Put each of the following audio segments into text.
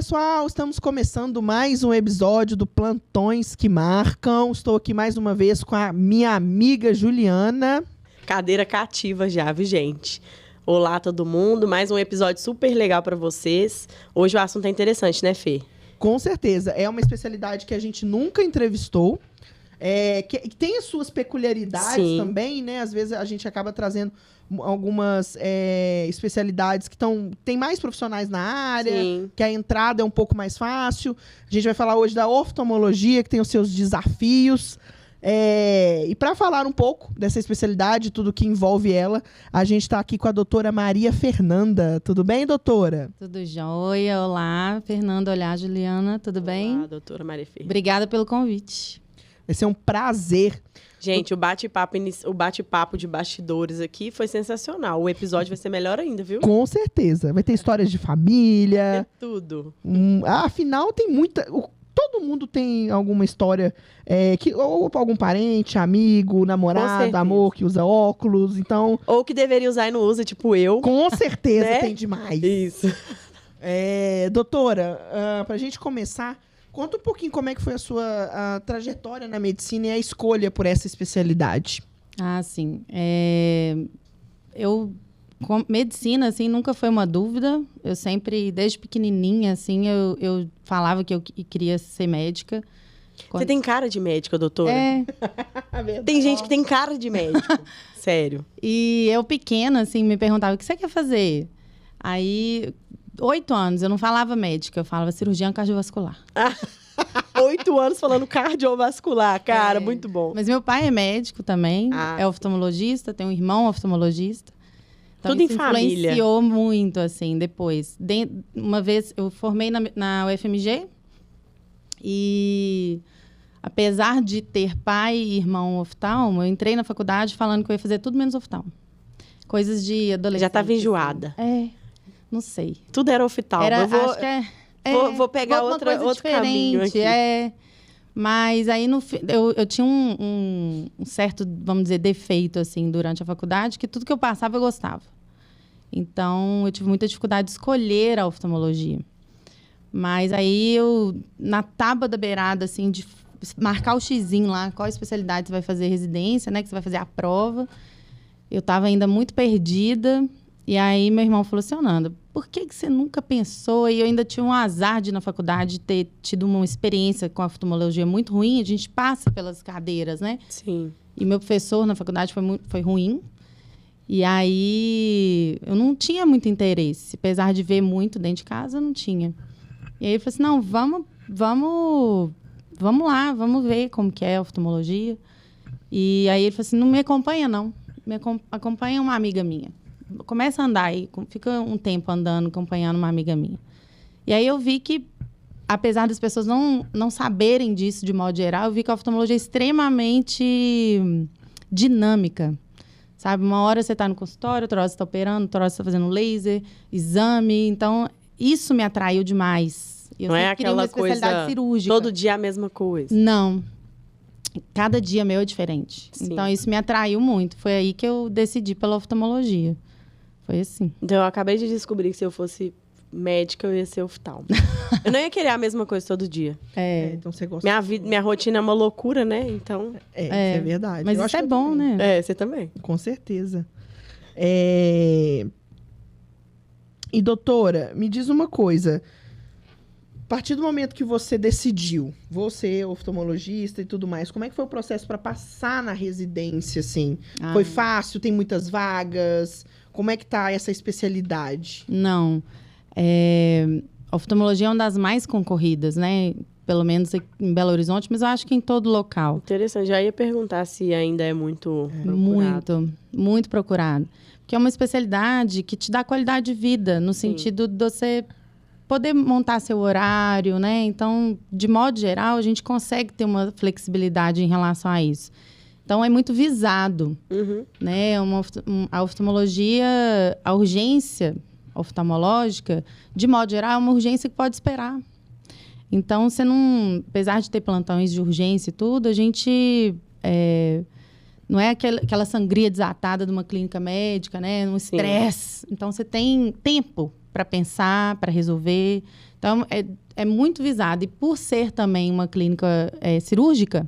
pessoal, estamos começando mais um episódio do Plantões que Marcam. Estou aqui mais uma vez com a minha amiga Juliana. Cadeira cativa já, viu, gente? Olá, todo mundo. Mais um episódio super legal para vocês. Hoje o assunto é interessante, né, Fê? Com certeza. É uma especialidade que a gente nunca entrevistou. Que tem as suas peculiaridades Sim. também, né? Às vezes a gente acaba trazendo algumas especialidades que tem mais profissionais na área, Sim. que a entrada é um pouco mais fácil. A gente vai falar hoje da oftalmologia, que tem os seus desafios. E para falar um pouco dessa especialidade, tudo que envolve ela, a gente está aqui com a doutora Maria Fernanda. Tudo bem, doutora? Tudo jóia. Olá, Fernanda. Olá, Juliana. Tudo bem? Olá, doutora Maria Fê. Obrigada pelo convite. Vai ser um prazer. Gente, o bate-papo de bastidores aqui foi sensacional. O episódio vai ser melhor ainda, viu? Com certeza. Vai ter histórias de família. É tudo. Afinal, tem muita... Todo mundo tem alguma história, ou algum parente, amigo, namorado, amor, que usa óculos, então... Ou que deveria usar e não usa, tipo eu. Com certeza Né? tem demais. Isso. Doutora, pra gente começar, conta um pouquinho como é que foi a sua trajetória na medicina e a escolha por essa especialidade. Sim. Medicina, assim, nunca foi uma dúvida. Eu sempre, desde pequenininha, assim, eu falava que eu queria ser médica. Você tem cara de médica, doutora? É. Tem gente que tem cara de médico. Sério. E eu pequena, assim, me perguntava, o que você quer fazer? Aí, 8 anos, eu não falava médica, eu falava cirurgiã cardiovascular. 8 anos falando cardiovascular, cara, muito bom. Mas meu pai é médico também, é oftalmologista, tem um irmão oftalmologista. Então, tudo isso em família. Influenciou muito, assim, depois. Uma vez, eu formei na UFMG e, apesar de ter pai e irmão oftalmo, eu entrei na faculdade falando que eu ia fazer tudo menos oftalmo. Coisas de adolescente. Já estava enjoada. Assim. Não sei. Tudo era oftalmo. Acho que vou pegar outro caminho aqui. Mas aí eu tinha um certo, vamos dizer, defeito, assim, durante a faculdade, que tudo que eu passava eu gostava. Então, eu tive muita dificuldade de escolher a oftalmologia. Mas aí na tábua da beirada, assim, de marcar o xizinho lá, qual especialidade você vai fazer residência, né, que você vai fazer a prova, eu estava ainda muito perdida. E aí, meu irmão falou assim, Nanda, por que você nunca pensou? E eu ainda tinha um azar na faculdade de ter tido uma experiência com a oftalmologia muito ruim. A gente passa pelas cadeiras, né? Sim. E meu professor na faculdade foi ruim. E aí, eu não tinha muito interesse. Apesar de ver muito dentro de casa, eu não tinha. E aí, eu falei assim, não, vamos lá, vamos ver como que é a oftalmologia. E aí, ele falou assim, não me acompanha, não. Me acompanha uma amiga minha. Começa a andar aí, fica um tempo andando, acompanhando uma amiga minha. E aí eu vi que, apesar das pessoas não saberem disso de modo geral, eu vi que a oftalmologia é extremamente dinâmica. Sabe? Uma hora você está no consultório, outra hora você está operando, outra hora você está fazendo laser, exame. Então, isso me atraiu demais. Não é aquela coisa, cirúrgica. Todo dia a mesma coisa. Não. Cada dia meu é diferente. Sim. Então, isso me atraiu muito. Foi aí que eu decidi pela oftalmologia. Foi assim. Então, eu acabei de descobrir que se eu fosse médica, eu ia ser oftalmo. Eu não ia querer a mesma coisa todo dia. Então você gosta. Minha rotina é uma loucura, né? Então... Isso é verdade. Mas isso é bom, né? Você também. Com certeza. E, doutora, me diz uma coisa. A partir do momento que você decidiu, você, oftalmologista e tudo mais, como é que foi o processo para passar na residência, assim? Foi fácil? Tem muitas vagas? Como é que tá essa especialidade? Não. A oftalmologia é uma das mais concorridas, né? Pelo menos aqui em Belo Horizonte, mas eu acho que em todo local. Interessante. Já ia perguntar se ainda é muito procurado. Muito procurado. Porque é uma especialidade que te dá qualidade de vida, no sentido de você poder montar seu horário, né? Então, de modo geral, a gente consegue ter uma flexibilidade em relação a isso. Então, é muito visado, né? A oftalmologia, a urgência oftalmológica, de modo geral, é uma urgência que pode esperar. Então, você não... Apesar de ter plantões de urgência e tudo, a gente... não é aquela sangria desatada de uma clínica médica, né? Um estresse. Então, você tem tempo para pensar, para resolver. Então, é muito visado. E por ser também uma clínica cirúrgica,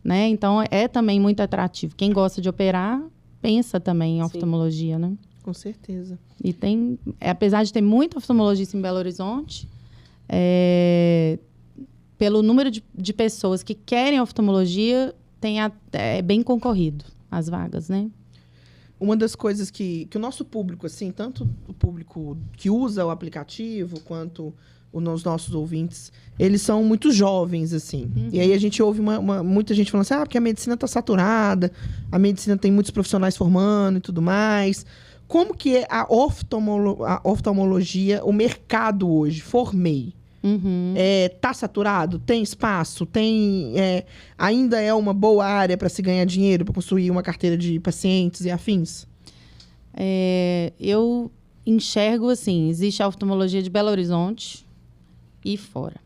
né? Então, é também muito atrativo. Quem gosta de operar, pensa também em oftalmologia, né? Com certeza. E tem, apesar de ter muito oftalmologista em Belo Horizonte, pelo número de pessoas que querem oftalmologia, é bem concorrido as vagas, né? Uma das coisas que o nosso público, assim, tanto o público que usa o aplicativo, quanto os nossos ouvintes, eles são muito jovens, assim. Uhum. E aí a gente ouve muita gente falando assim, porque a medicina está saturada, a medicina tem muitos profissionais formando e tudo mais. Como que é a oftalmologia, o mercado hoje? Formei. Uhum. Tá saturado? Tem espaço? Ainda é uma boa área para se ganhar dinheiro, para construir uma carteira de pacientes e afins? Eu enxergo assim, existe a oftalmologia de Belo Horizonte e fora.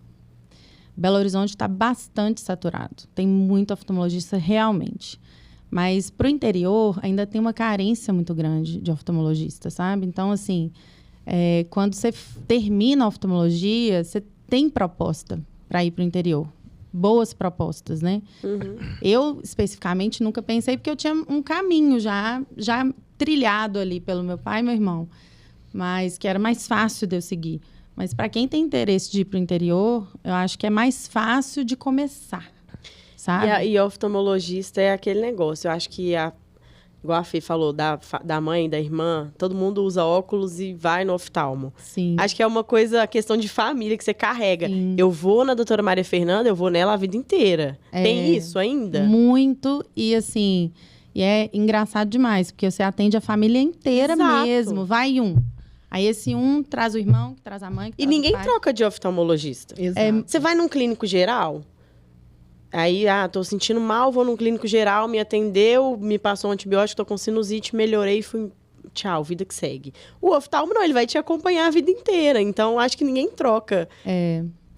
Belo Horizonte está bastante saturado. Tem muito oftalmologista realmente. Mas para o interior ainda tem uma carência muito grande de oftalmologista, sabe? Então, assim, quando você termina a oftalmologia, você tem proposta para ir para o interior. Boas propostas, né? Uhum. Eu, especificamente, nunca pensei, porque eu tinha um caminho já trilhado ali pelo meu pai e meu irmão, mas que era mais fácil de eu seguir. Mas para quem tem interesse de ir para o interior, eu acho que é mais fácil de começar, sabe? E oftalmologista é aquele negócio. Eu acho que, igual a Fê falou, da mãe, da irmã, todo mundo usa óculos e vai no oftalmo. Sim. Acho que é uma questão de família que você carrega. Sim. Eu vou na doutora Maria Fernanda, eu vou nela a vida inteira. Tem isso ainda? Muito, e assim, e é engraçado demais, porque você atende a família inteira. Exato. Mesmo. Vai um. Aí esse um traz o irmão, que traz a mãe, que E traz ninguém o pai. troca de oftalmologista. Exato. Você vai num clínico geral, aí, tô sentindo mal, vou num clínico geral, me atendeu, me passou um antibiótico, tô com sinusite, melhorei, fui... Tchau, vida que segue. O oftalmo não, ele vai te acompanhar a vida inteira. Então, acho que ninguém troca.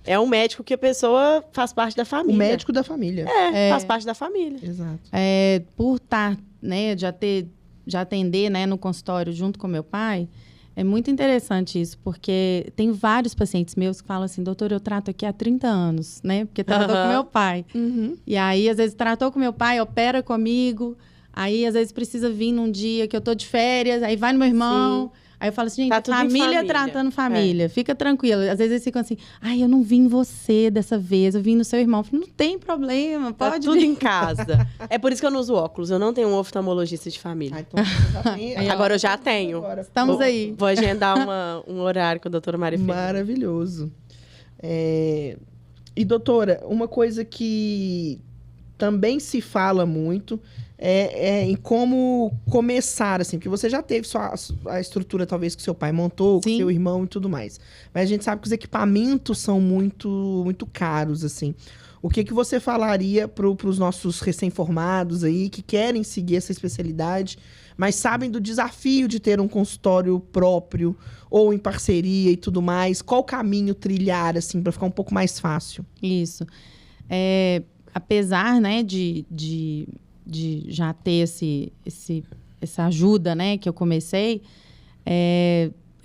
É um médico que a pessoa faz parte da família. O médico da família. Faz parte da família. Exato. Por estar, né, já atender, né, no consultório junto com meu pai, é muito interessante isso, porque tem vários pacientes meus que falam assim, doutor, eu trato aqui há 30 anos, né? Porque tratou com meu pai. Uhum. E aí, às vezes, tratou com meu pai, opera comigo. Aí, às vezes, precisa vir num dia que eu tô de férias, aí vai no meu irmão. Sim. Aí eu falo assim, gente, tá tudo família tratando família. Fica tranquila. Às vezes eles ficam assim, eu não vim em você dessa vez, eu vim no seu irmão. Eu falo, não tem problema, pode tudo vir. em casa. É por isso que eu não uso óculos. Eu não tenho um oftalmologista de família. Então você já tem... Agora eu já tenho. Agora. Estamos aí. Vou agendar um horário com a doutora Maria Fernanda. Maravilhoso. E, doutora, uma coisa que também se fala muito em como começar, assim, porque você já teve a estrutura, talvez, que seu pai montou, com seu irmão e tudo mais. Mas a gente sabe que os equipamentos são muito, muito caros, assim. O que você falaria para os nossos recém-formados aí, que querem seguir essa especialidade, mas sabem do desafio de ter um consultório próprio, ou em parceria e tudo mais? Qual caminho trilhar, assim, para ficar um pouco mais fácil? Isso. Apesar, né, de já ter essa ajuda, né, que eu comecei,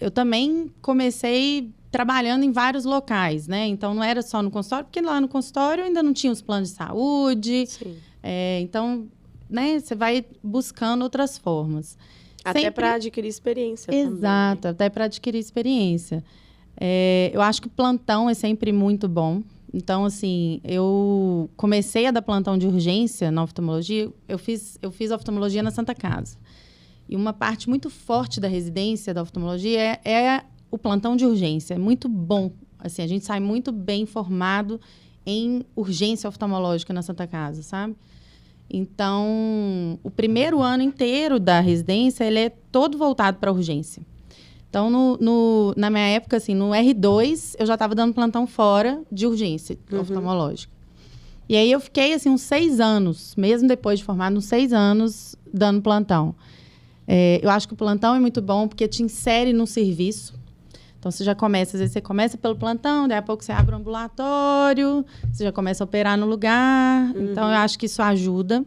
eu também comecei trabalhando em vários locais, né? Então, não era só no consultório, porque lá no consultório ainda não tinha os planos de saúde. Sim. Então, né, você vai buscando outras formas. Até para adquirir experiência. Exato, também. até para adquirir experiência. Eu acho que plantão é sempre muito bom. Então, assim, eu comecei a dar plantão de urgência na oftalmologia. Eu fiz oftalmologia na Santa Casa. E uma parte muito forte da residência da oftalmologia é o plantão de urgência. É muito bom. Assim, a gente sai muito bem formado em urgência oftalmológica na Santa Casa, sabe? Então, o primeiro ano inteiro da residência, ele é todo voltado para urgência. Então, na minha época, assim, no R2, eu já estava dando plantão fora de urgência oftalmológica. E aí, eu fiquei, assim, uns 6 anos, mesmo depois de formado, uns 6 anos dando plantão. Eu acho que o plantão é muito bom, porque te insere no serviço. Então, você já começa, às vezes você começa pelo plantão, daí a pouco você abre um ambulatório, você já começa a operar no lugar. Então, eu acho que isso ajuda.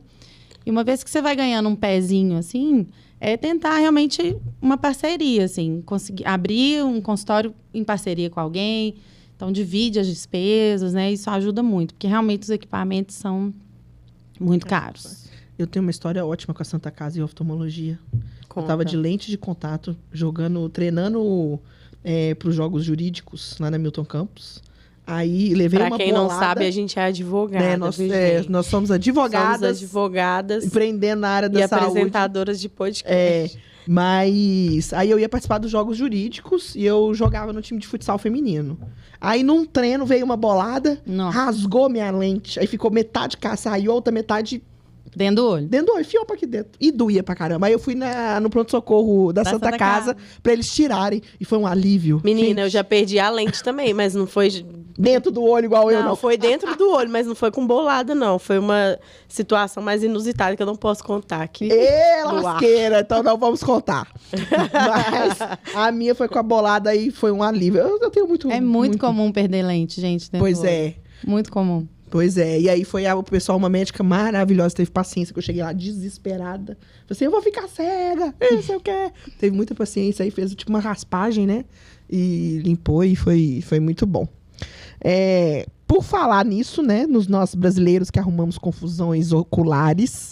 E uma vez que você vai ganhando um pezinho, assim, é tentar realmente uma parceria, assim, conseguir abrir um consultório em parceria com alguém, então divide as despesas, né? Isso ajuda muito, porque realmente os equipamentos são muito caros. Eu tenho uma história ótima com a Santa Casa e oftalmologia. Conta. Eu tava de lente de contato, treinando para os jogos jurídicos lá na Milton Campos. Aí levei pra uma quem bolada. não sabe, a gente é advogada, Nós somos advogadas. Somos advogadas Empreendendo na área da saúde. E apresentadoras de podcast. Mas aí eu ia participar dos jogos jurídicos e eu jogava no time de futsal feminino. Aí num treino veio uma bolada, rasgou minha lente. Aí ficou metade cá, saiu, outra metade... Dentro do olho. Dentro do olho, enfiou pra aqui dentro. E doía pra caramba. Aí eu fui no pronto-socorro da Santa Casa pra eles tirarem. E foi um alívio. Menina, gente, eu já perdi a lente também, mas não foi... Dentro do olho igual eu, não. Foi dentro do olho, mas não foi com bolada, não. Foi uma situação mais inusitada que eu não posso contar aqui. Lasqueira, então não vamos contar. Mas a minha foi com a bolada e foi um alívio. Eu tenho muito... É muito comum perder lente, gente. Pois é. Muito comum. Pois é, e aí foi o pessoal, uma médica maravilhosa, teve paciência, que eu cheguei lá desesperada. Falei assim, eu vou ficar cega, não sei o quê. Teve muita paciência, aí fez tipo uma raspagem, né? E limpou e foi muito bom. Por falar nisso, né, nos nós brasileiros que arrumamos confusões oculares,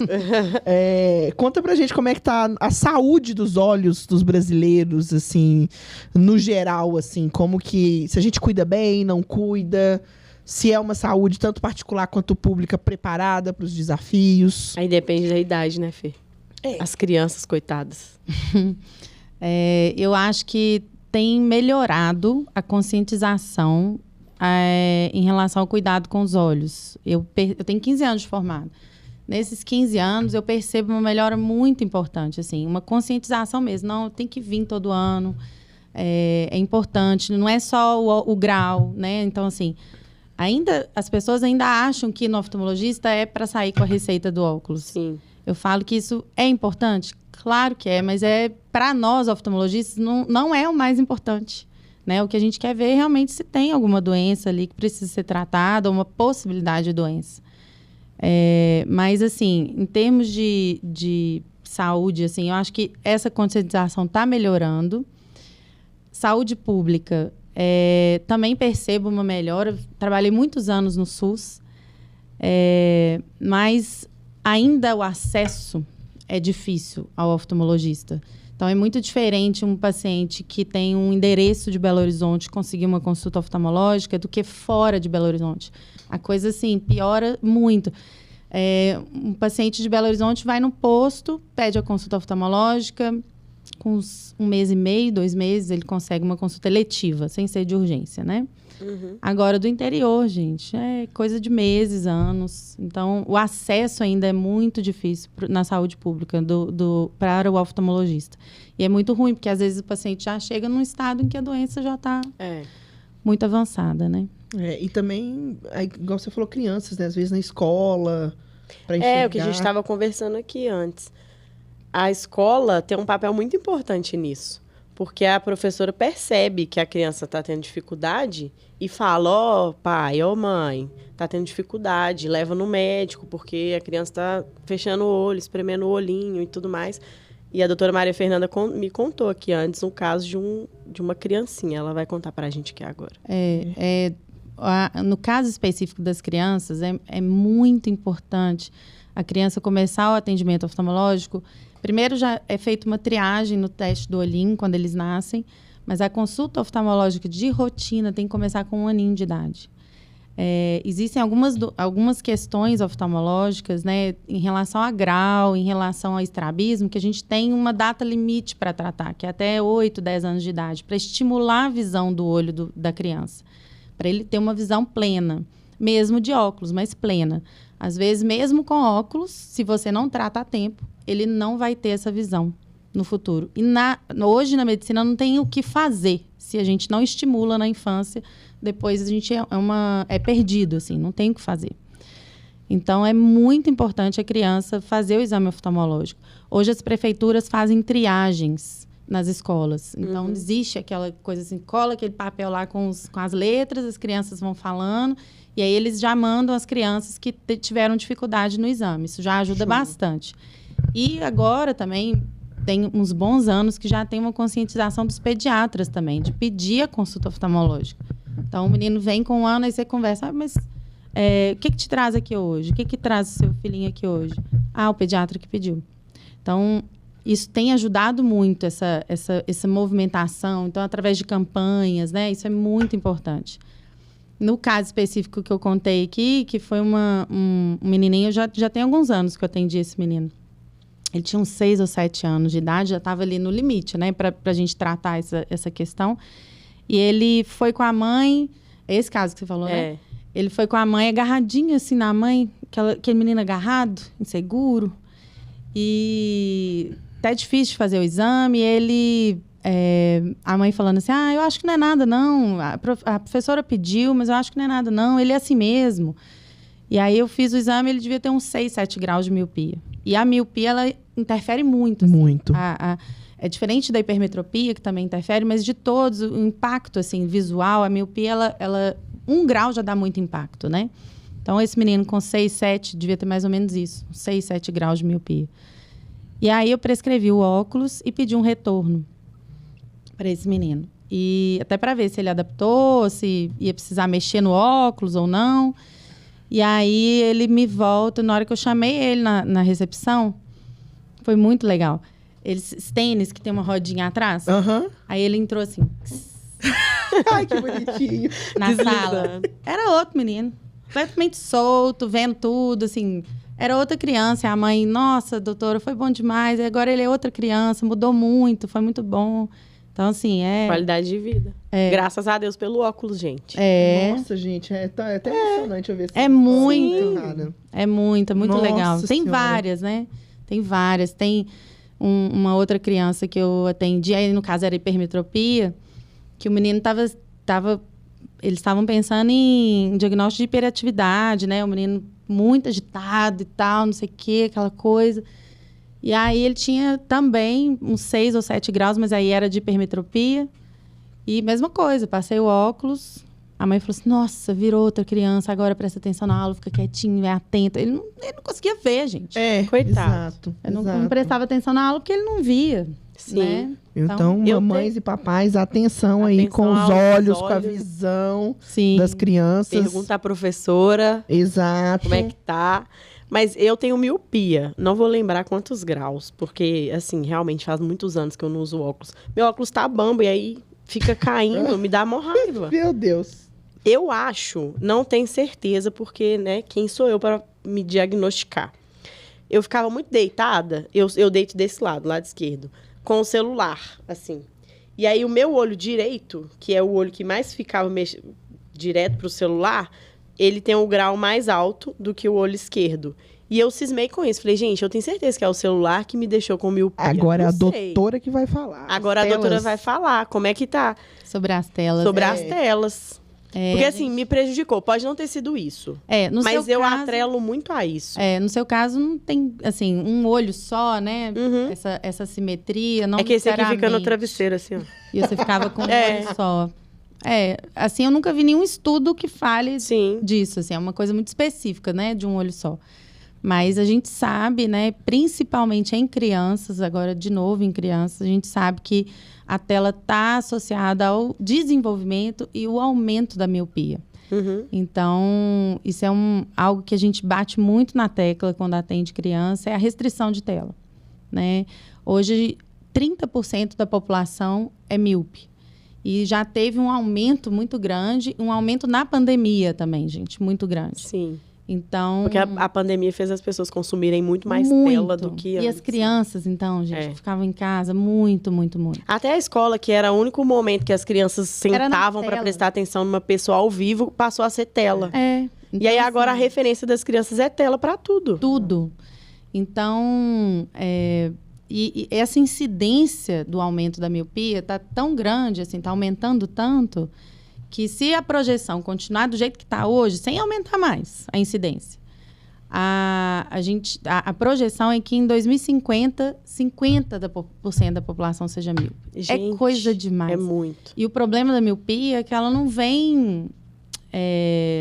conta pra gente como é que tá a saúde dos olhos dos brasileiros, assim, no geral, assim, como que, se a gente cuida bem, não cuida... Se é uma saúde tanto particular quanto pública preparada para os desafios. Aí depende da idade, né, Fê? As crianças, coitadas. Eu acho que tem melhorado a conscientização em relação ao cuidado com os olhos. Eu tenho 15 anos de formada. Nesses 15 anos, eu percebo uma melhora muito importante, assim, uma conscientização mesmo. Não, tem que vir todo ano. É importante. Não é só o grau, né? Então, assim... as pessoas ainda acham que no oftalmologista é para sair com a receita do óculos. Sim. Eu falo que isso é importante? Claro que é, mas para nós oftalmologistas não é o mais importante. Né? O que a gente quer ver é realmente se tem alguma doença ali que precisa ser tratada, ou uma possibilidade de doença. Mas, assim, em termos de saúde, assim, eu acho que essa conscientização está melhorando. Saúde pública... também percebo uma melhora. Trabalhei muitos anos no SUS, mas ainda o acesso é difícil ao oftalmologista. Então, é muito diferente um paciente que tem um endereço de Belo Horizonte conseguir uma consulta oftalmológica do que fora de Belo Horizonte. A coisa, assim, piora muito. Um paciente de Belo Horizonte vai no posto, pede a consulta oftalmológica... Com uns 1 mês e meio, 2 meses, ele consegue uma consulta eletiva, sem ser de urgência, né? Uhum. Agora, do interior, gente, é coisa de meses, anos. Então, o acesso ainda é muito difícil na saúde pública para o oftalmologista. E é muito ruim, porque às vezes o paciente já chega num estado em que a doença já está muito avançada, né? E também, igual você falou, crianças, né? Às vezes na escola, para enxergar. O que a gente estava conversando aqui antes. A escola tem um papel muito importante nisso, porque a professora percebe que a criança está tendo dificuldade e fala, pai, mãe, está tendo dificuldade, leva no médico, porque a criança está fechando o olho, espremendo o olhinho e tudo mais. E a doutora Maria Fernanda me contou aqui antes um caso de uma criancinha, ela vai contar para a gente aqui agora. No caso específico das crianças, é muito importante a criança começar o atendimento oftalmológico. Primeiro, já é feita uma triagem no teste do olhinho, quando eles nascem, mas a consulta oftalmológica de rotina tem que começar com 1 aninho de idade. Existem algumas questões oftalmológicas, né, em relação a grau, em relação a estrabismo, que a gente tem uma data limite para tratar, que é até 8, 10 anos de idade, para estimular a visão do olho da criança, para ele ter uma visão plena, mesmo de óculos, mas plena. Às vezes, mesmo com óculos, se você não trata a tempo, ele não vai ter essa visão no futuro. E hoje, na medicina, não tem o que fazer. Se a gente não estimula na infância, depois a gente é perdido, assim, não tem o que fazer. Então, é muito importante a criança fazer o exame oftalmológico. Hoje, as prefeituras fazem triagens nas escolas. Então, existe aquela coisa assim, cola aquele papel lá com as letras, as crianças vão falando, e aí eles já mandam as crianças que tiveram dificuldade no exame. Isso já ajuda bastante. E agora também, tem uns bons anos que já tem uma conscientização dos pediatras também, de pedir a consulta oftalmológica. Então, o menino vem com 1 ano, aí você conversa, mas o que te traz aqui hoje? O que traz o seu filhinho aqui hoje? O pediatra que pediu. Então, isso tem ajudado muito, essa movimentação. Então, através de campanhas, né? Isso é muito importante. No caso específico que eu contei aqui, que foi um menininho, já tem alguns anos que eu atendi esse menino. Ele tinha uns 6 ou 7 anos de idade, já estava ali no limite, né? Para a gente tratar essa questão. E ele foi com a mãe... É esse caso que você falou, né? Ele foi com a mãe, agarradinho assim na mãe, aquele menino agarrado, inseguro. E até difícil de fazer o exame. Ele... a mãe falando assim, eu acho que não é nada, não. A professora pediu, mas eu acho que não é nada, não. Ele é assim mesmo. E aí eu fiz o exame, ele devia ter uns 6, 7 graus de miopia. E a miopia, ela interfere muito. Assim. Muito. É diferente da hipermetropia, que também interfere, mas de todos, o impacto assim, visual, a miopia, ela 1 grau já dá muito impacto, né? Então, esse menino com 6, 7, devia ter mais ou menos isso, 6, 7 graus de miopia. E aí eu prescrevi o óculos e pedi um retorno para esse menino. E até para ver se ele adaptou, se ia precisar mexer no óculos ou não. E aí ele me volta, na hora que eu chamei ele na recepção, foi muito legal. Esses tênis que tem uma rodinha atrás. Aí ele entrou assim. Ai, que bonitinho. Na sala. Era outro menino. Completamente solto, vendo tudo, assim. Era outra criança. E a mãe, nossa, doutora, foi bom demais. E agora ele é outra criança, mudou muito, foi muito bom. Então, assim, qualidade de vida. Graças a Deus pelo óculos, gente. Nossa, gente, é até emocionante eu ver essa muito. É muito Nossa legal. Tem Senhora. várias, né? Tem várias. Tem uma outra criança que eu atendi, aí no caso era hipermetropia, que o menino eles estavam pensando em diagnóstico de hiperatividade, né? O menino muito agitado e tal, não sei o quê, aquela coisa. E aí ele tinha também uns 6 ou 7 graus, mas aí era de hipermetropia. E mesma coisa, passei o óculos, a mãe falou assim, nossa, virou outra criança, agora presta atenção na aula, fica quietinho, é atento. Ele não conseguia ver, gente. Coitado. Exato. Ele não prestava atenção na aula porque ele não via. Sim. Né? Então, mamães e papais, atenção aí com os olhos, com a visão das crianças. Pergunta à professora. Exato. Como é que tá. Mas eu tenho miopia. Não vou lembrar quantos graus. Porque, assim, realmente faz muitos anos que eu não uso óculos. Meu óculos tá bambo e aí fica caindo. Me dá mó raiva. Meu Deus. Eu acho, não tenho certeza, porque, né, quem sou eu para me diagnosticar? Eu ficava muito deitada. Eu deito desse lado esquerdo. Com o celular, assim. E aí, o meu olho direito, que é o olho que mais ficava direto pro celular, ele tem um grau mais alto do que o olho esquerdo. E eu cismei com isso. Falei, gente, eu tenho certeza que é o celular que me deixou com miopia. Agora é a doutora que vai falar. Agora a doutora vai falar como é que tá. Sobre as telas. Sobre as telas. Porque, assim, me prejudicou. Pode não ter sido isso. Mas eu atrelo muito a isso. No seu caso, não tem, assim, um olho só, né? Uhum. Essa simetria, não que esse aqui fica no travesseiro, assim, ó. E você ficava com um olho só. Assim, eu nunca vi nenhum estudo que fale disso, assim. É uma coisa muito específica, né? De um olho só. Mas a gente sabe, né? Principalmente em crianças, agora, de novo, em crianças, a gente sabe que a tela está associada ao desenvolvimento e o aumento da miopia. Uhum. Então, isso é algo que a gente bate muito na tecla quando atende criança, é a restrição de tela, né? Hoje, 30% da população é míope. E já teve um aumento muito grande, um aumento na pandemia também, gente, muito grande. Sim. Então... Porque a pandemia fez as pessoas consumirem muito mais tela do que antes. E as crianças, então, gente, ficavam em casa muito. Até a escola, que era o único momento que as crianças sentavam para prestar atenção numa pessoa ao vivo, passou a ser tela. Então, e aí agora a referência das crianças é tela para tudo. Tudo. Então, e essa incidência do aumento da miopia está tão grande, assim, está aumentando tanto, que se a projeção continuar do jeito que está hoje, sem aumentar mais a incidência, a projeção é que em 2050, 50% da população seja míope. Gente, é coisa demais. É muito. E o problema da miopia é que ela não vem...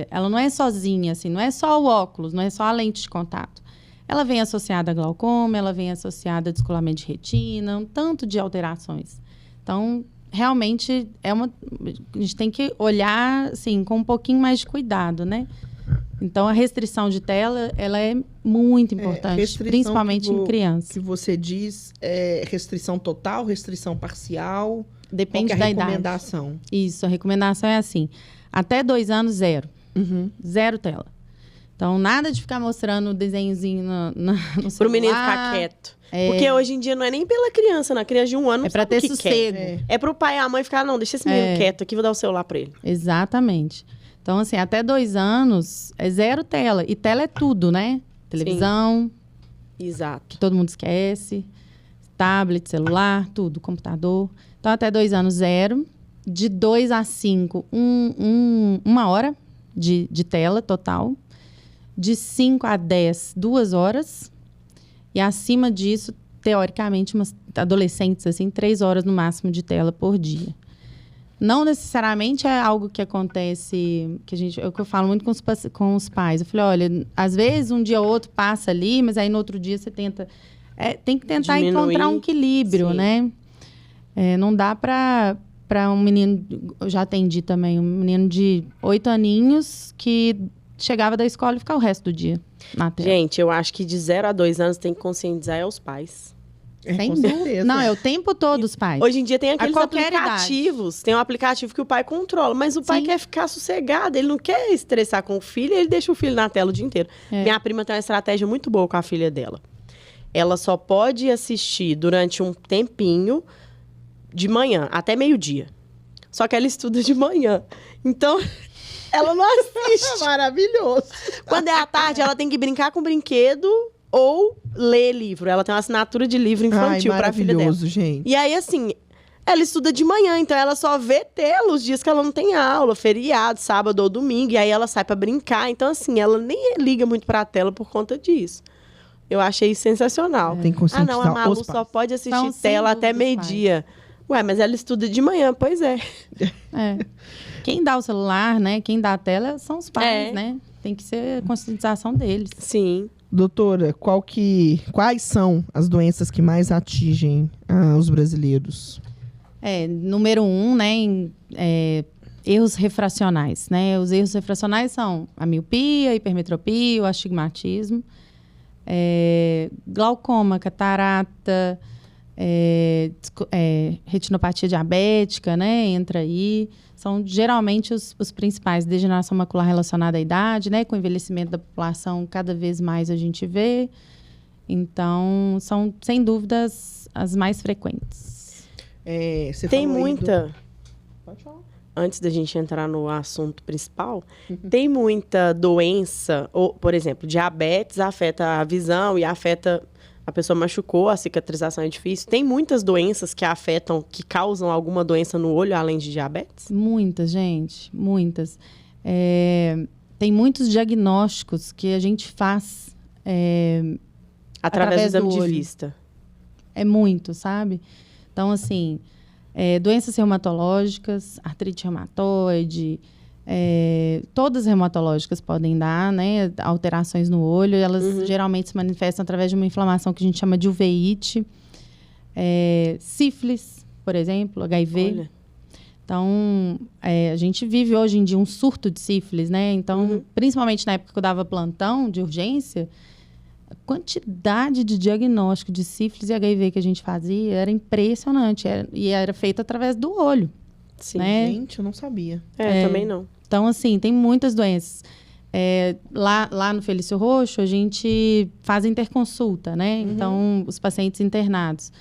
ela não é sozinha, assim, não é só o óculos, não é só a lente de contato. ela vem associada a glaucoma, ela vem associada a descolamento de retina, um tanto de alterações. Então, realmente, a gente tem que olhar, assim, com um pouquinho mais de cuidado, né? Então, a restrição de tela, ela é muito importante, principalmente em criança. Que você diz é restrição total, restrição parcial? Depende Qual que é a da recomendação? idade. Isso, a recomendação é assim. Até 2 anos, 0. Zero tela. Então, nada de ficar mostrando o desenhozinho no celular. Pro menino ficar quieto. Porque hoje em dia não é nem pela criança, não. A criança de 1 ano não É pra sabe ter o que sossego. quer. É pro pai e a mãe ficar, não, deixa esse menino quieto aqui, vou dar o celular pra ele. Exatamente. Então, assim, até 2 anos é 0 tela. E tela é tudo, né? Televisão, Exato. que todo mundo esquece. Tablet, celular, tudo, computador. Então, até 2 anos, 0. De 2 a 5, 1 hora de tela total. De 5 a 10, 2 horas. E acima disso, teoricamente, umas adolescentes, assim, 3 horas no máximo de tela por dia. Não necessariamente é algo que acontece, é o que eu falo muito com os pais. Eu falei, olha, às vezes um dia ou outro passa ali, mas aí no outro dia você tenta... tem que tentar encontrar um equilíbrio, né? Não dá para um menino... Eu já atendi também, um menino de 8 aninhos que chegava da escola e ficava o resto do dia na tela. Gente, eu acho que de 0 a 2 anos tem que conscientizar os pais. Com certeza. Não, é o tempo todo os pais. Hoje em dia tem aqueles qualquer aplicativos. Tem um aplicativo que o pai controla, mas o pai quer ficar sossegado. Ele não quer estressar com o filho, ele deixa o filho na tela o dia inteiro. Minha prima tem uma estratégia muito boa com a filha dela. Ela só pode assistir durante um tempinho de manhã, até meio-dia. Só que ela estuda de manhã. Então, ela não assiste. Maravilhoso. Quando é à tarde, ela tem que brincar com o brinquedo ou ler livro. Ela tem uma assinatura de livro infantil para a filha dela. Maravilhoso, gente. E aí, assim, ela estuda de manhã, então ela só vê tela os dias que ela não tem aula, feriado, sábado ou domingo, e aí ela sai para brincar. Então, assim, ela nem liga muito para a tela por conta disso. Eu achei isso sensacional. Tem que conscientizar não, a Malu os pais. só pode assistir Então, tela sem até dúvidas, meio-dia. Ué, mas ela estuda de manhã, pois é. Quem dá o celular, né? Quem dá a tela são os pais, É. né? Tem que ser a conscientização deles. Sim. Doutora, quais são as doenças que mais atingem os brasileiros? Número 1, né? Erros refracionais, né? Os erros refracionais são a miopia, a hipermetropia, o astigmatismo, glaucoma, catarata, retinopatia diabética, né? Entra aí. São geralmente os principais. Degeneração macular relacionada à idade, né? Com o envelhecimento da população, cada vez mais a gente vê. Então, são, sem dúvidas, as mais frequentes. Você Tem falou aí muita... Pode falar. Antes da gente entrar no assunto principal, tem muita doença, ou, por exemplo, diabetes afeta a visão e afeta... A pessoa machucou, a cicatrização é difícil. Tem muitas doenças que afetam, que causam alguma doença no olho, além de diabetes? Muitas, gente. Muitas. Tem muitos diagnósticos que a gente faz Através do exame de olho. vista. É muito, sabe? Então, assim, doenças reumatológicas, artrite reumatoide, todas reumatológicas podem dar, né? Alterações no olho. Elas geralmente se manifestam através de uma inflamação que a gente chama de uveíte. Sífilis, por exemplo, HIV. Olha. Então, a gente vive hoje em dia um surto de sífilis, né? Então, principalmente na época que eu dava plantão de urgência, a quantidade de diagnóstico de sífilis e HIV que a gente fazia era impressionante. E era feito através do olho. Sim. Né? Gente, eu não sabia. Também não. Então, assim, tem muitas doenças. Lá no Felício Roxo, a gente faz interconsulta, né? Então, os pacientes internados.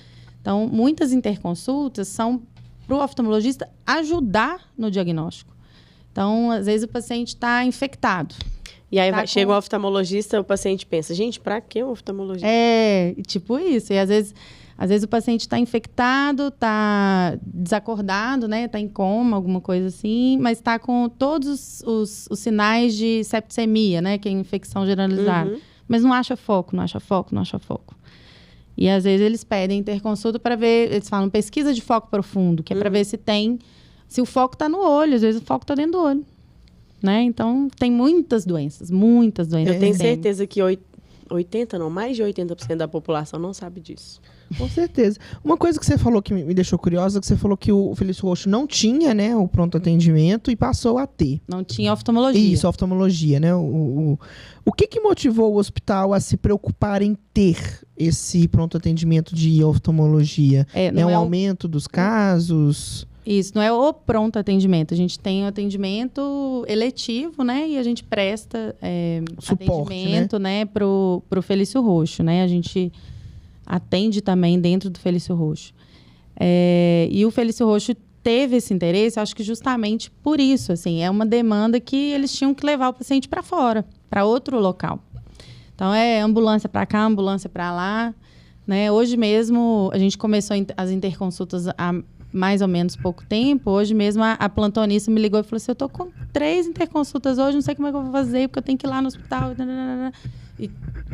Então, muitas interconsultas são para o oftalmologista ajudar no diagnóstico. Então, às vezes o paciente está infectado. E aí chega um oftalmologista, o paciente pensa, gente, para que um oftalmologista? Tipo isso. E às vezes o paciente está infectado, está desacordado, né? Está em coma, alguma coisa assim, mas está com todos os sinais de septicemia, né? Que é infecção generalizada. Mas não acha foco. E às vezes eles pedem interconsulta para ver, eles falam pesquisa de foco profundo, que é para ver se o foco está no olho, às vezes o foco está dentro do olho. Né? Então, tem muitas doenças. Eu tenho certeza que mais de 80% da população não sabe disso. Com certeza. Uma coisa que você falou que me deixou curiosa, que você falou que o Felício Roxo não tinha, né, o pronto atendimento e passou a ter. Não tinha oftalmologia. Isso, oftalmologia, né? O que motivou o hospital a se preocupar em ter esse pronto atendimento de oftalmologia? É um aumento dos casos? Isso, não é o pronto atendimento. A gente tem o atendimento eletivo, né? E a gente presta suporte, atendimento, né, pro Felício Roxo, né? A gente atende também dentro do Felício Roxo. E o Felício Roxo teve esse interesse, acho que justamente por isso, assim, é uma demanda que eles tinham que levar o paciente para fora, para outro local. Então, é ambulância para cá, ambulância para lá, né? Hoje mesmo, a gente começou as interconsultas há mais ou menos pouco tempo. Hoje mesmo, a plantonista me ligou e falou assim, eu tô com 3 interconsultas hoje, não sei como é que eu vou fazer, porque eu tenho que ir lá no hospital, e,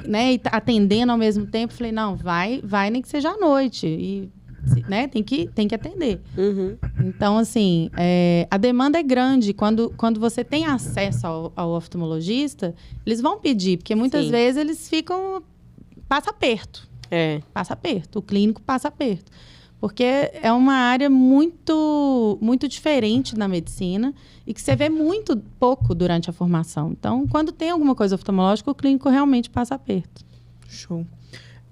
né, e atendendo ao mesmo tempo. Falei, não, vai nem que seja à noite. E, né, tem que atender. Uhum. Então, assim, a demanda é grande. Quando você tem acesso ao oftalmologista, eles vão pedir, porque muitas vezes eles passa aperto. Passa aperto. O clínico passa aperto. Porque é uma área muito, muito diferente na medicina e que você vê muito pouco durante a formação. Então, quando tem alguma coisa oftalmológica, o clínico realmente passa aperto. Show.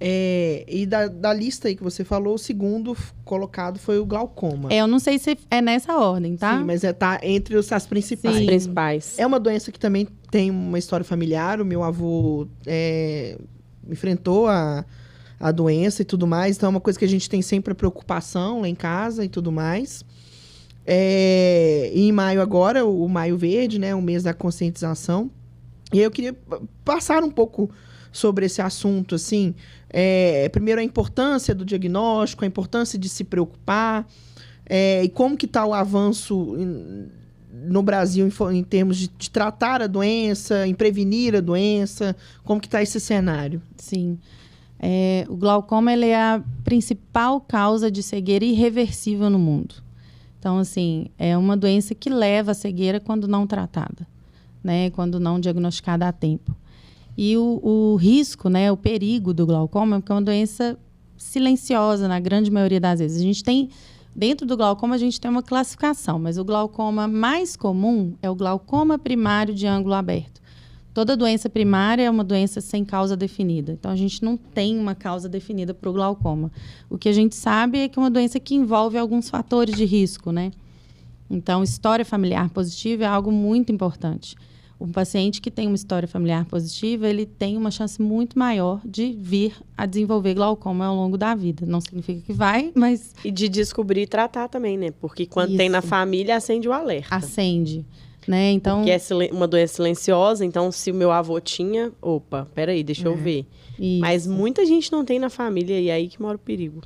E da lista aí que você falou, o segundo colocado foi o glaucoma. Eu não sei se é nessa ordem, tá? Sim, mas tá entre as principais. As principais. É uma doença que também tem uma história familiar. O meu avô enfrentou a doença e tudo mais. Então, é uma coisa que a gente tem sempre a preocupação lá em casa e tudo mais. E em maio agora, o Maio Verde, né? O mês da conscientização. E aí eu queria passar um pouco sobre esse assunto, assim. Primeiro, a importância do diagnóstico, a importância de se preocupar. E como que está o avanço no Brasil em termos de tratar a doença, em prevenir a doença. Como que está esse cenário? Sim. O glaucoma ele é a principal causa de cegueira irreversível no mundo. Então, assim, é uma doença que leva à cegueira quando não tratada, né? Quando não diagnosticada a tempo. E o risco, né? O perigo do glaucoma é porque é uma doença silenciosa, na grande maioria das vezes. A gente tem, dentro do glaucoma, a gente tem uma classificação, mas o glaucoma mais comum é o glaucoma primário de ângulo aberto. Toda doença primária é uma doença sem causa definida. Então, a gente não tem uma causa definida para o glaucoma. O que a gente sabe é que é uma doença que envolve alguns fatores de risco, né? Então, história familiar positiva é algo muito importante. Um paciente que tem uma história familiar positiva, ele tem uma chance muito maior de vir a desenvolver glaucoma ao longo da vida. Não significa que vai, mas... E de descobrir e tratar também, né? Porque quando tem na família, acende o alerta. Acende. Né? Então, porque é uma doença silenciosa, então se o meu avô tinha, peraí, deixa eu ver. Isso. Mas muita gente não tem na família e é aí que mora o perigo.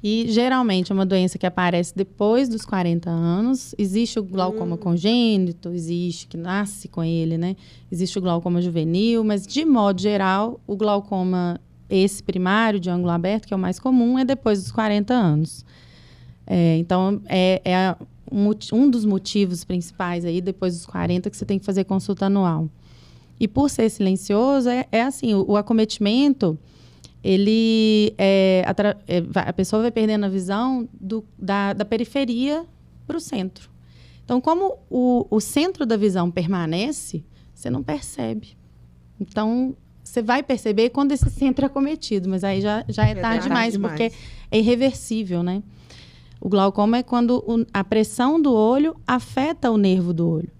E geralmente é uma doença que aparece depois dos 40 anos. Existe o glaucoma congênito, existe, que nasce com ele, né? Existe o glaucoma juvenil, mas de modo geral, o glaucoma esse primário de ângulo aberto, que é o mais comum, é depois dos 40 anos. Então, um dos motivos principais aí, depois dos 40, que você tem que fazer consulta anual. E por ser silencioso, assim, o acometimento, ele a pessoa vai perdendo a visão da periferia para o centro. Então, como o centro da visão permanece, você não percebe. Então, você vai perceber quando esse centro é acometido, mas aí já é tarde demais, porque é irreversível, né? O glaucoma é quando a pressão do olho afeta o nervo do olho.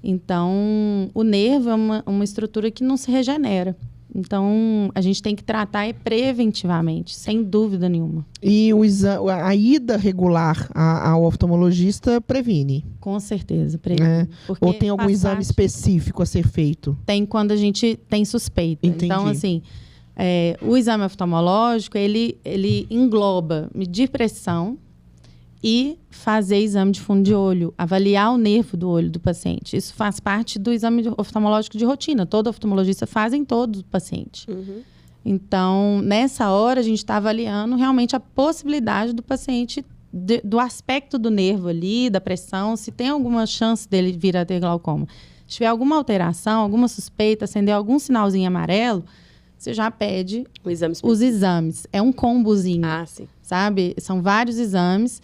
Então, o nervo é uma estrutura que não se regenera. Então, a gente tem que tratar preventivamente, sem dúvida nenhuma. E a ida regular ao oftalmologista previne? Com certeza, previne. Ou tem algum exame específico a ser feito? Tem quando a gente tem suspeita. Entendi. Então, assim, o exame oftalmológico, ele engloba medir pressão, e fazer exame de fundo de olho, avaliar o nervo do olho do paciente. Isso faz parte do exame oftalmológico de rotina. Todo oftalmologista faz em todo paciente. Uhum. Então, nessa hora, a gente está avaliando realmente a possibilidade do paciente, do aspecto do nervo ali, da pressão, se tem alguma chance dele vir a ter glaucoma. Se tiver alguma alteração, alguma suspeita, acender algum sinalzinho amarelo, você já pede os exames. É um combozinho, Sim. sabe? São vários exames.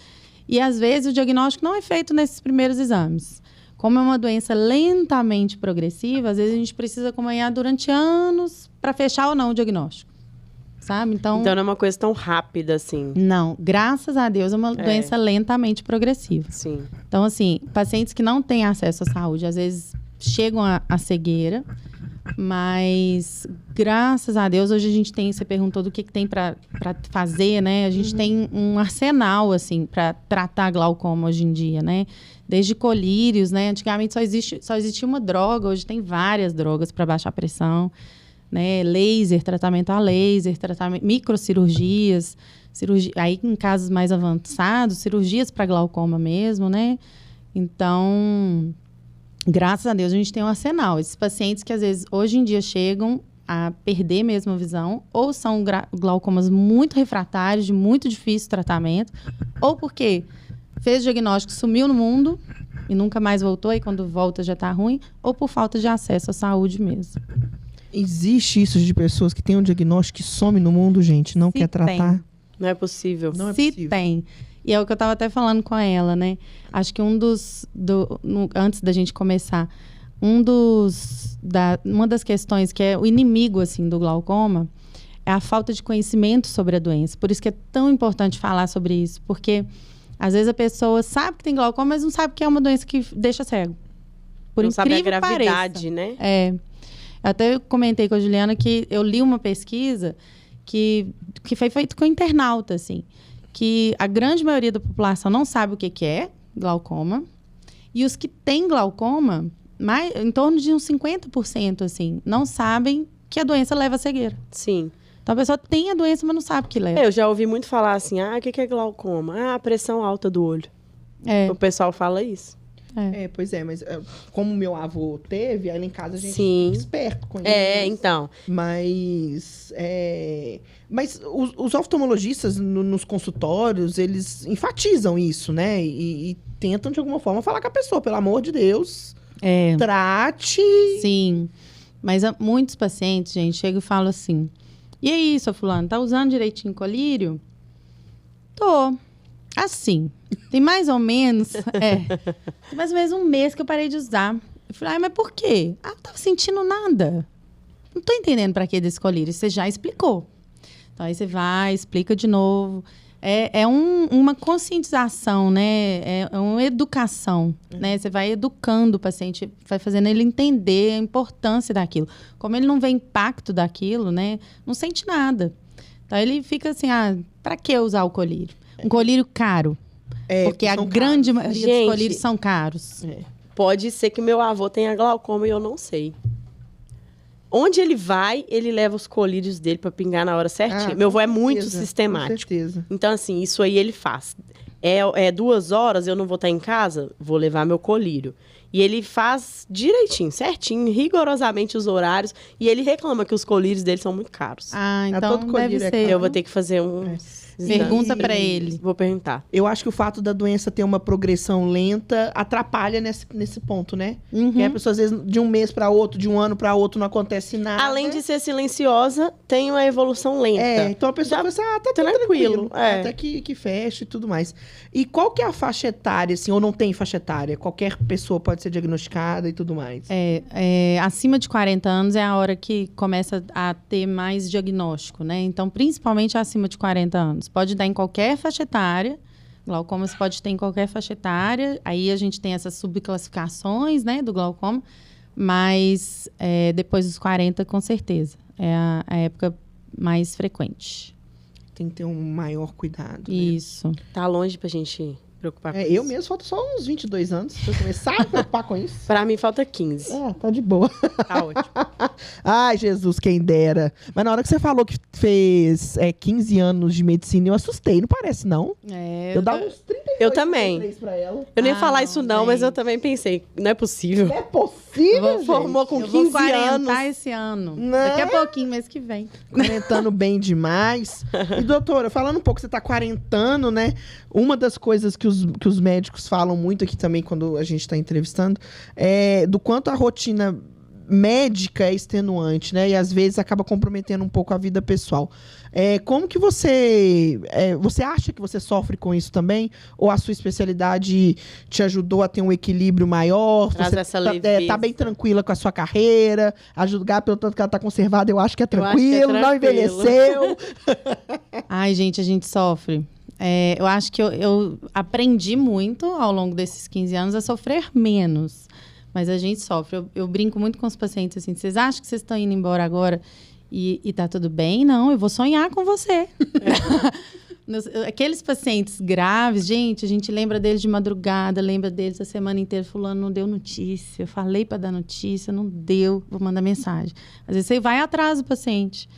E, às vezes, o diagnóstico não é feito nesses primeiros exames. Como é uma doença lentamente progressiva, às vezes a gente precisa acompanhar durante anos para fechar ou não o diagnóstico, sabe? Então não é uma coisa tão rápida assim. Não, graças a Deus é uma doença lentamente progressiva. Sim. Então, assim, pacientes que não têm acesso à saúde, às vezes chegam à cegueira, mas graças a Deus hoje a gente tem, você perguntou do que tem para fazer, né? A gente tem um arsenal, assim, para tratar glaucoma hoje em dia, né? Desde colírios, né? Antigamente só existia uma droga, hoje tem várias drogas para baixar a pressão, né? Laser, tratamento a laser, microcirurgias, aí em casos mais avançados, cirurgias para glaucoma mesmo, né? Então, graças a Deus a gente tem um arsenal. Esses pacientes que às vezes hoje em dia chegam a perder mesmo a visão, ou são glaucomas muito refratários, de muito difícil tratamento, ou porque fez o diagnóstico, sumiu no mundo e nunca mais voltou, e quando volta já está ruim, ou por falta de acesso à saúde mesmo. Existe isso de pessoas que têm um diagnóstico que some no mundo, gente, não quer tratar? Não é possível. Não é Se possível. tem. E é o que eu estava até falando com ela, né? Acho que antes da gente começar, uma das questões que é o inimigo, assim, do glaucoma é a falta de conhecimento sobre a doença. Por isso que é tão importante falar sobre isso, porque às vezes a pessoa sabe que tem glaucoma, mas não sabe que é uma doença que deixa cego. Por não sabe a incrível que gravidade, pareça. né? É. Até eu comentei com a Juliana que eu li uma pesquisa que foi feita com internauta, assim, que a grande maioria da população não sabe o que é glaucoma, e os que têm glaucoma, em torno de uns 50%, assim, não sabem que a doença leva à cegueira. Sim. Então a pessoa tem a doença, mas não sabe que leva. Eu já ouvi muito falar assim, o que é glaucoma? A pressão alta do olho. O pessoal fala isso. Pois é, mas como meu avô teve, aí lá em casa a gente Sim. fica esperto com isso. Então. Mas os oftalmologistas nos consultórios, eles enfatizam isso, né? E tentam, de alguma forma, falar com a pessoa, pelo amor de Deus, trate. Sim, mas muitos pacientes, gente, chegam e falam assim, e aí, seu fulano, tá usando direitinho colírio? Tô. Assim, tem mais ou menos, tem mais ou menos um mês que eu parei de usar. Eu falei, mas por quê? Não tava sentindo nada. Não tô entendendo pra que desse colírio. Você já explicou. Então, aí você vai, explica de novo. É uma conscientização, né? É uma educação, né? Você vai educando o paciente, vai fazendo ele entender a importância daquilo. Como ele não vê impacto daquilo, né? Não sente nada. Então, ele fica assim, pra que usar o colírio? Um colírio caro. Porque a grande maioria dos colírios são caros. Pode ser que meu avô tenha glaucoma e eu não sei. Onde ele vai, ele leva os colírios dele para pingar na hora certinha. Meu avô é muito sistemático. Com certeza. Então, assim, isso aí ele faz. 2 horas, eu não vou estar em casa, vou levar meu colírio. E ele faz direitinho, certinho, rigorosamente os horários. E ele reclama que os colírios dele são muito caros. Então todo deve colírio ser. Eu vou ter que fazer Pergunta para ele. Vou perguntar. Eu acho que o fato da doença ter uma progressão lenta atrapalha nesse ponto, né? Porque a pessoa, às vezes, de um mês para outro, de um ano para outro, não acontece nada. Além de ser silenciosa, tem uma evolução lenta. Então a pessoa pensa, tá tudo tranquilo. Até que fecha e tudo mais. E qual que é a faixa etária, assim, ou não tem faixa etária? Qualquer pessoa pode ser diagnosticada e tudo mais. Acima de 40 anos é a hora que começa a ter mais diagnóstico, né? Então, principalmente acima de 40 anos. Pode dar em qualquer faixa etária. Glaucoma você pode ter em qualquer faixa etária. Aí a gente tem essas subclassificações, né, do glaucoma. Mas depois dos 40, com certeza. É a época mais frequente. Tem que ter um maior cuidado. Isso. Né? Tá longe pra gente preocupar com isso. Eu mesmo falta só uns 22 anos pra eu começar a preocupar com isso. Pra mim falta 15. Tá de boa. Tá ótimo. Ai, Jesus, quem dera. Mas na hora que você falou que fez 15 anos de medicina, eu assustei. Não parece, não? Eu dava uns 32, Eu também. 33 pra ela. Eu nem ia falar não, isso não, mas eu gente. também pensei, não é possível. É possível, gente? Formou com Eu vou 15 anos. esse ano. Não. Daqui a pouquinho, mês que vem. Quarentando bem demais. E, doutora, falando um pouco, você tá quarentando, né? Uma das coisas que que os médicos falam muito aqui também quando a gente está entrevistando, é do quanto a rotina médica é extenuante, né? E às vezes acaba comprometendo um pouco a vida pessoal. Como que você acha que você sofre com isso também? Ou a sua especialidade te ajudou a ter um equilíbrio maior? Traz Você essa leveza. tá bem tranquila com a sua carreira? Ajudar pelo tanto que ela tá conservada, eu acho que é tranquilo, não envelheceu. Ai, gente, a gente sofre. Eu acho que eu aprendi muito ao longo desses 15 anos a sofrer menos. Mas a gente sofre. Eu brinco muito com os pacientes assim, vocês acham que vocês estão indo embora agora e tá tudo bem? Não, eu vou sonhar com você. Aqueles pacientes graves, gente, a gente lembra deles de madrugada, lembra deles a semana inteira, fulano não deu notícia, eu falei para dar notícia, não deu, vou mandar mensagem. Às vezes você vai atrás do paciente.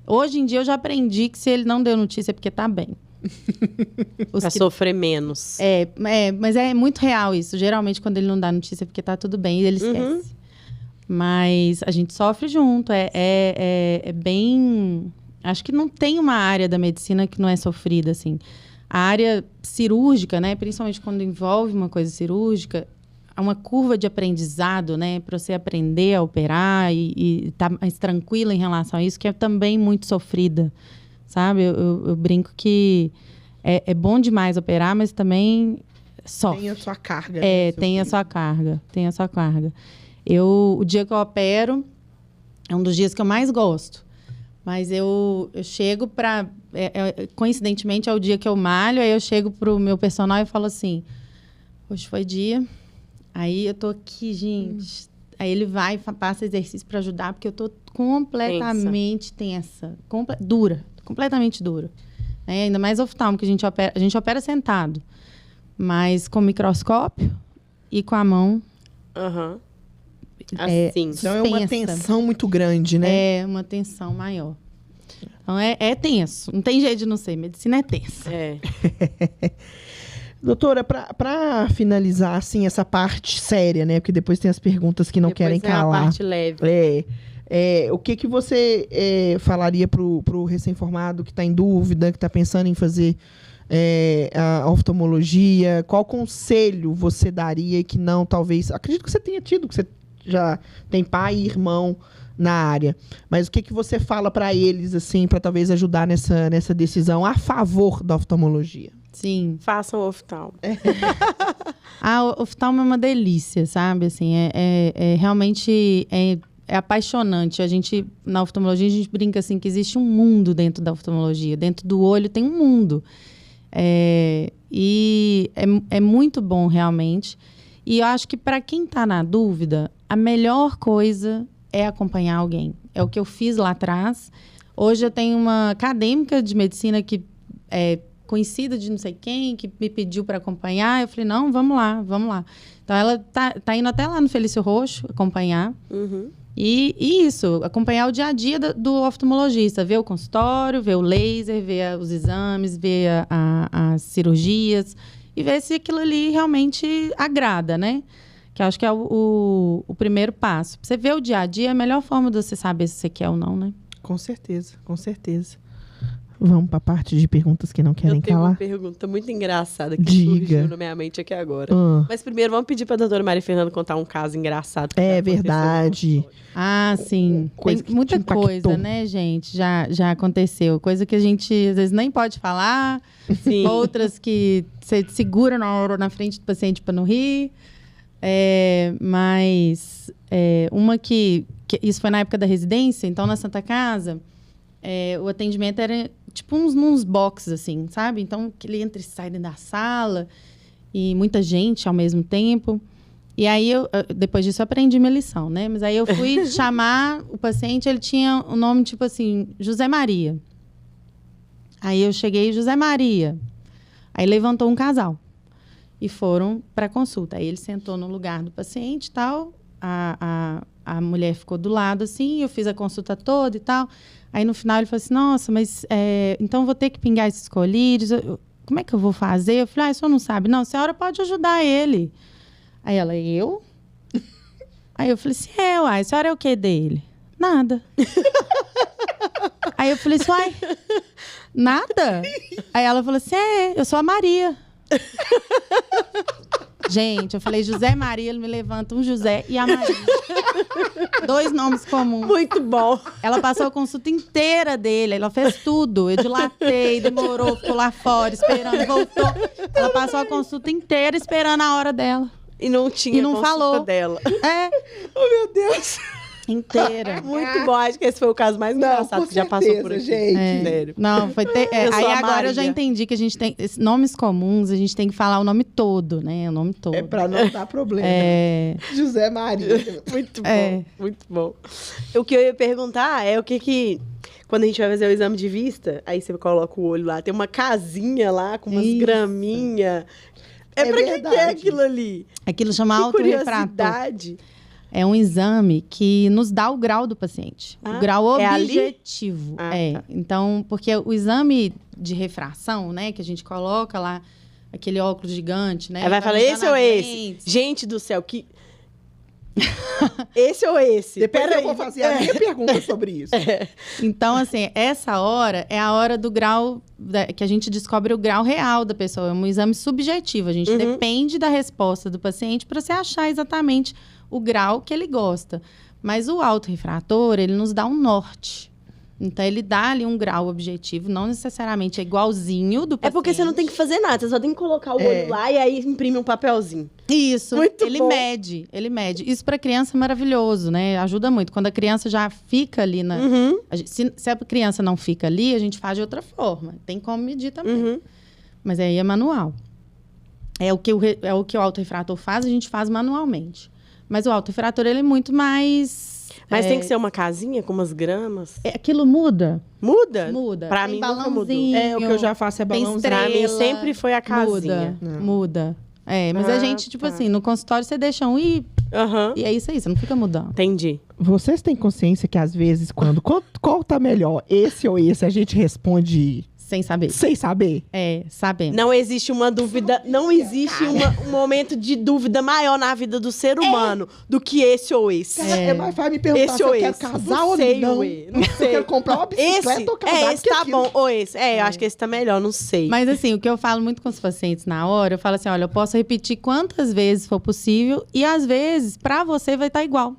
Hoje em dia eu já aprendi que se ele não deu notícia é porque tá bem. Pra sofrer menos. Mas é muito real isso. Geralmente, quando ele não dá notícia é porque tá tudo bem e ele esquece. Mas a gente sofre junto. É bem... Acho que não tem uma área da medicina que não é sofrida, assim. A área cirúrgica, né? Principalmente quando envolve uma coisa cirúrgica, há uma curva de aprendizado, né? Para você aprender a operar e estar mais tranquila em relação a isso, que é também muito sofrida. Sabe? Eu brinco que é bom demais operar, mas também sofre. Tem a sua carga. Tem a sua carga. Tem a sua carga. O dia que eu opero é um dos dias que eu mais gosto. Mas eu chego para... coincidentemente, é o dia que eu malho, aí eu chego pro meu personal e falo assim, hoje foi dia, aí eu tô aqui, gente... Aí ele vai e passa exercício para ajudar, porque eu tô completamente tensa. Dura. Completamente duro. Ainda mais oftalmo, que a gente opera sentado. Mas com microscópio e com a mão. Assim. Então é uma tensão muito grande, né? É uma tensão maior. Então é tenso. Não tem jeito de não ser. Medicina é tensa. Doutora, para finalizar, assim, essa parte séria, né? Porque depois tem as perguntas que não querem calar. A parte leve. O que você falaria pro recém-formado que está em dúvida, que está pensando em fazer a oftalmologia? Qual conselho você daria que não, talvez... Acredito que você tenha tido, que você já tem pai e irmão na área. Mas o que você fala para eles, assim, para talvez ajudar nessa decisão a favor da oftalmologia? Sim. Façam oftalmo. O oftalmo é uma delícia, sabe? Assim, realmente... É apaixonante. Na oftalmologia, a gente brinca assim que existe um mundo dentro da oftalmologia. Dentro do olho tem um mundo. E é muito bom, realmente. E eu acho que para quem está na dúvida, a melhor coisa é acompanhar alguém. É o que eu fiz lá atrás. Hoje eu tenho uma acadêmica de medicina que é conhecida de não sei quem, que me pediu para acompanhar. Eu falei, não, vamos lá. Então, ela tá indo até lá no Felício Roxo acompanhar. E isso, acompanhar o dia a dia do oftalmologista, ver o consultório, ver o laser, ver os exames, ver as cirurgias e ver se aquilo ali realmente agrada, né? Que eu acho que é o primeiro passo. Pra você ver o dia a dia, é a melhor forma de você saber se você quer ou não, né? Com certeza. Vamos para a parte de perguntas que não querem calar. Eu tenho uma pergunta muito engraçada que surgiu na minha mente aqui agora. Mas primeiro, vamos pedir para a doutora Maria Fernanda contar um caso engraçado. É verdade. Sim. Tem muita coisa, né, gente? Já aconteceu. Coisa que a gente, às vezes, nem pode falar. Sim. Outras que você segura na frente do paciente para não rir. Mas uma que... Isso foi na época da residência. Então, na Santa Casa... o atendimento era tipo uns boxes, assim, sabe? Então, que ele entra e sai dentro da sala e muita gente ao mesmo tempo. E aí, depois disso, eu aprendi minha lição, né? Mas aí eu fui chamar o paciente, ele tinha o nome, tipo assim, José Maria. Aí eu cheguei, José Maria. Aí levantou um casal e foram para consulta. Aí ele sentou no lugar do paciente e tal, a mulher ficou do lado, assim, eu fiz a consulta toda e tal. Aí, no final, ele falou assim, nossa, mas então vou ter que pingar esses colírios. Como é que eu vou fazer? Eu falei, a senhora não sabe? Não, a senhora pode ajudar ele. Aí ela, eu? Aí eu falei assim, a senhora é o que dele? Nada. Aí eu falei assim, uai, nada? Aí ela falou assim, eu sou a Maria. Gente, eu falei José Maria, ele me levanta um José e a Maria. 2 nomes comuns. Muito bom. Ela passou a consulta inteira dele, ela fez tudo. Eu dilatei, demorou, ficou lá fora esperando, voltou. Ela passou a consulta inteira esperando a hora dela. E não tinha E não consulta falou. dela. É, Oh, meu Deus. inteira. Muito bom. Acho que esse foi o caso mais engraçado que já passou por aqui. gente. É. Sério. Não, foi Eu sou aí a agora eu já Maria. entendi que a gente tem nomes comuns, a gente tem que falar o nome todo, né? O nome todo. É pra não dar problema. É, José Maria. Muito bom. É. Muito bom. O que eu ia perguntar é o que... Quando a gente vai fazer o exame de vista, aí você coloca o olho lá, tem uma casinha lá com umas Isso. graminhas. É pra que é verdade. aquilo ali? aquilo chama Que autorrefrator. curiosidade. É um exame que nos dá o grau do paciente. Ah, o grau é ali? objetivo. Ah, é. tá. Então, porque o exame de refração, né, que a gente coloca lá, aquele óculos gigante, né? Aí vai falar, mudando esse ou as esse? lentes. Gente do céu, que... Esse ou esse? Depois Peraí. eu vou fazer a minha pergunta sobre isso. Então, assim, essa hora é a hora do grau, que a gente descobre o grau real da pessoa. É um exame subjetivo. A gente Uhum. depende da resposta do paciente para você achar exatamente o grau que ele gosta. Mas o autorrefrator, ele nos dá um norte. Então, ele dá ali um grau objetivo, não necessariamente é igualzinho do É paciente. porque você não tem que fazer nada, você só tem que colocar o olho lá e aí imprime um papelzinho. Isso, Muito ele bom. mede, ele mede. Isso para criança é maravilhoso, né? Ajuda muito. Quando a criança já fica ali na... Uhum, Se a criança não fica ali, a gente faz de outra forma. Tem como medir também. uhum. Mas aí é manual. É o que o autorrefrator faz, a gente faz manualmente. Mas o autorrefrator, ele é muito mais... Mas tem que ser uma casinha com umas gramas. Aquilo muda? Muda? Muda. Pra Tem mim nunca mudou. balãozinho, É, o que eu já faço é tem balãozinho. Pra mim estrela, sempre foi a casinha. Muda, muda. É, mas a Ah, gente, tipo tá. assim, no consultório você deixa um e Aham. é isso aí, você não fica mudando. Entendi. Vocês têm consciência que às vezes, qual tá melhor, esse ou esse, a gente responde Sem saber. sem saber? É, sabendo. Não existe uma dúvida, não existe um momento de dúvida maior na vida do ser humano do que esse ou esse. Cara, é mais fácil me perguntar Esse se eu ou quero esse. casar Não ou sei, não. ué, não Eu sei. quero comprar uma bicicleta Esse, ou casar. esse tá aquilo- bom, ou esse. É, eu acho que esse tá melhor, não sei. Mas assim, o que eu falo muito com os pacientes na hora, eu falo assim, olha, eu posso repetir quantas vezes for possível e às vezes pra você vai estar igual.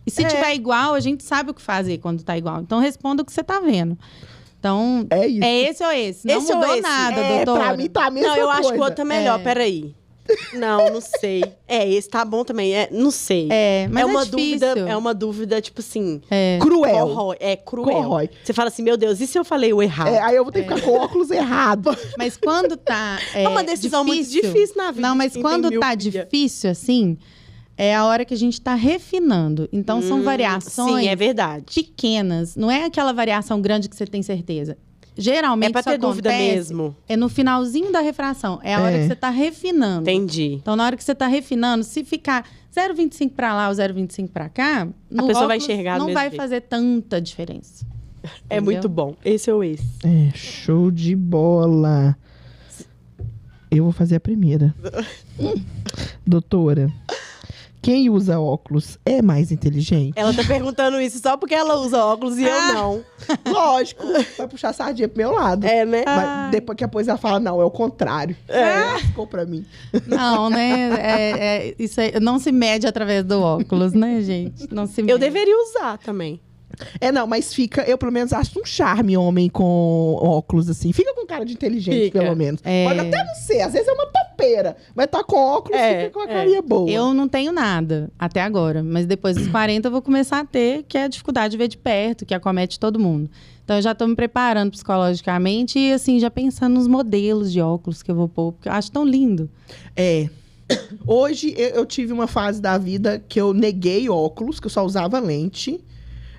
E se tiver igual, a gente sabe o que fazer quando tá igual. Então responda o que você tá vendo. Então, É isso. é esse ou esse? Não Esse ou mudou esse? nada, É, doutora. pra mim tá a mesma Não, eu coisa. acho que o outro tá melhor, É. peraí. Não sei. É, esse tá bom também, não sei. É, mas uma difícil. dúvida, é uma dúvida, tipo assim, Cruel. corrói, cruel. Corrói. Você fala assim, meu Deus, e se eu falei o errado? É, aí eu vou ter que ficar com óculos errado. Mas quando tá É uma decisão muito difícil na vida Não, de mas quem quando tem tá miopia. difícil, assim, é a hora que a gente tá refinando. Então, são variações Sim, é verdade. pequenas. Não é aquela variação grande que você tem certeza. Geralmente, É pra isso ter dúvida acontece mesmo. É no finalzinho da refração. É a hora É. que você tá refinando. Entendi. Então, na hora que você tá refinando, se ficar 0,25 pra lá ou 0,25 pra cá, no pessoa vai óculos enxergar do não mesmo vai jeito. fazer tanta diferença. É Entendeu? muito bom. Esse ou esse. É, show de bola. Eu vou fazer a primeira. Doutora, quem usa óculos é mais inteligente? Ela tá perguntando isso só porque ela usa óculos e eu não. Lógico, vai puxar a sardinha pro meu lado. É, né? Mas depois ela fala, não, é o contrário. Ficou pra mim. Não, né? Isso aí não se mede através do óculos, né, gente? Não se mede. Eu deveria usar também. É, não, mas fica, eu pelo menos acho um charme homem com óculos, assim. Fica com cara de inteligente, Fica. pelo menos. É. Pode até não ser, às vezes é uma topeira, mas tá com óculos, É, fica com a carinha boa. Eu não tenho nada até agora, mas depois dos 40 eu vou começar a ter, que é a dificuldade de ver de perto, que acomete todo mundo. Então eu já tô me preparando psicologicamente e assim, já pensando nos modelos de óculos que eu vou pôr, porque eu acho tão lindo. É. Hoje eu tive uma fase da vida que eu neguei óculos, que eu só usava lente.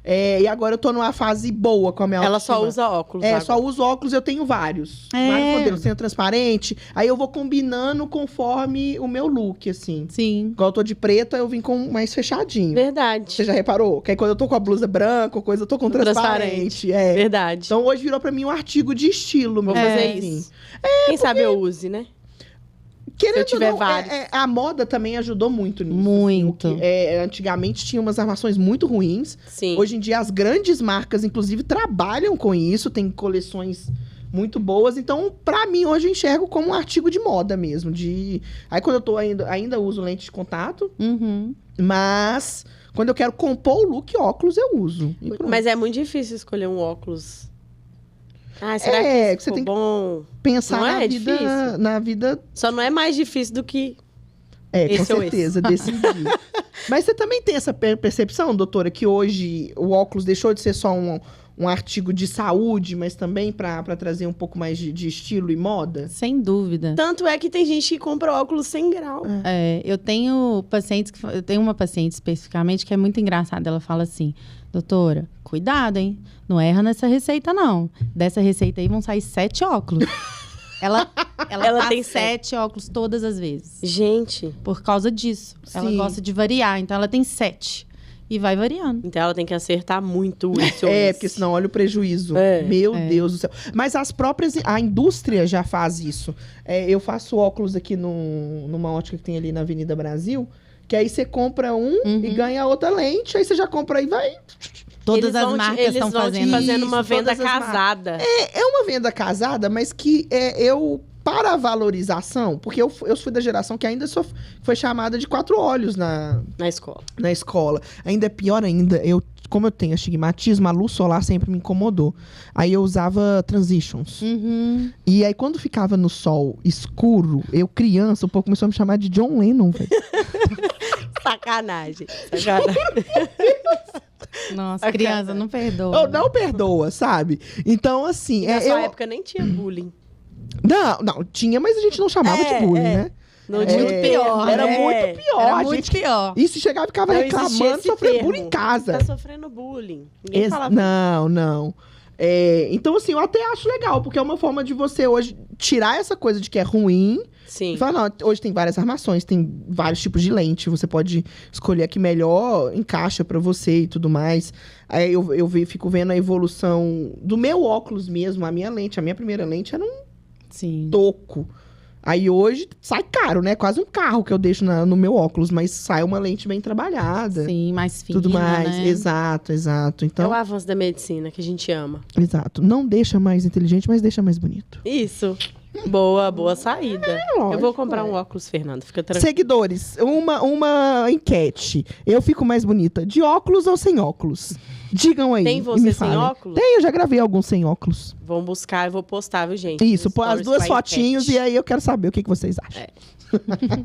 É, e agora eu tô numa fase boa com a minha Ela só autoestima. usa óculos. É, agora. só uso óculos, eu tenho vários. É. Vários modelos. Tenho transparente. Aí eu vou combinando conforme o meu look, assim. Sim. Igual eu tô de preto, aí eu vim com mais fechadinho. Verdade. Você já reparou? Que aí quando eu tô com a blusa branca ou coisa, eu tô com transparente. É. Verdade. Então hoje virou pra mim um artigo de estilo. Vou mesmo, fazer assim. isso. Quem sabe eu use, né? Querendo Se eu tiver ou não, vários. a moda também ajudou muito nisso. Muito. Assim, antigamente tinha umas armações muito ruins. Sim. Hoje em dia as grandes marcas, inclusive, trabalham com isso. Tem coleções muito boas. Então, pra mim, hoje eu enxergo como um artigo de moda mesmo. Aí, quando eu tô ainda uso lente de contato, mas quando eu quero compor o look óculos, eu uso. Mas é muito difícil escolher um óculos. Será que você tem bom? que pensar Não na vida. Só não é mais difícil do que com certeza, decidir. Mas você também tem essa percepção, doutora, que hoje o óculos deixou de ser só um artigo de saúde, mas também para trazer um pouco mais de estilo e moda? Sem dúvida. Tanto é que tem gente que compra óculos sem grau. Eu tenho pacientes eu tenho uma paciente especificamente que é muito engraçada. Ela fala assim: doutora, cuidado, hein? Não erra nessa receita, não. Dessa receita aí vão sair 7 óculos. Ela tem 7 óculos todas as vezes. Gente. Por causa disso. Sim. Ela gosta de variar. Então, ela tem 7. E vai variando. Então, ela tem que acertar muito isso. Porque senão olha o prejuízo. Meu Deus do céu. Mas a indústria já faz isso. Eu faço óculos aqui numa ótica que tem ali na Avenida Brasil, que aí você compra e ganha outra lente, aí você já compra e vai... Todas as marcas estão fazendo uma venda casada. É uma venda casada, mas que para a valorização, porque eu fui da geração que ainda foi chamada de 4 olhos na escola. Ainda é pior ainda, como eu tenho astigmatismo, a luz solar sempre me incomodou. Aí eu usava transitions. E aí, quando ficava no sol escuro, criança, o povo começou a me chamar de John Lennon, velho. Sacanagem. Nossa, criança, não perdoa. Não perdoa, sabe? Então, assim... Na sua época nem tinha bullying. Não, tinha, mas a gente não chamava de bullying, né? Muito pior. Era muito pior. Era muito pior. Isso chegava e ficava reclamando, sofrendo bullying em casa. Tá sofrendo bullying. Ninguém falava. Não. Então, assim, eu até acho legal, porque é uma forma de você hoje tirar essa coisa de que é ruim. Sim. E falar, não, hoje tem várias armações, tem vários tipos de lente, você pode escolher a que melhor encaixa pra você e tudo mais. Aí eu fico vendo a evolução do meu óculos mesmo, a minha primeira lente era um toco. Aí hoje sai caro, né? Quase um carro que eu deixo no meu óculos, mas sai uma lente bem trabalhada. Sim, mais fina, tudo mais, né? Exato. Então, é o avanço da medicina que a gente ama. Exato. Não deixa mais inteligente, mas deixa mais bonito. Isso. Boa saída. Lógico, eu vou comprar um óculos, Fernando. Fica tranquilo. Seguidores, uma enquete. Eu fico mais bonita de óculos ou sem óculos? Digam aí. Tem você sem óculos? Tem, eu já gravei alguns sem óculos. Vamos buscar, eu vou postar, viu, gente? Isso, põe as 2 fotinhos e aí eu quero saber o que vocês acham.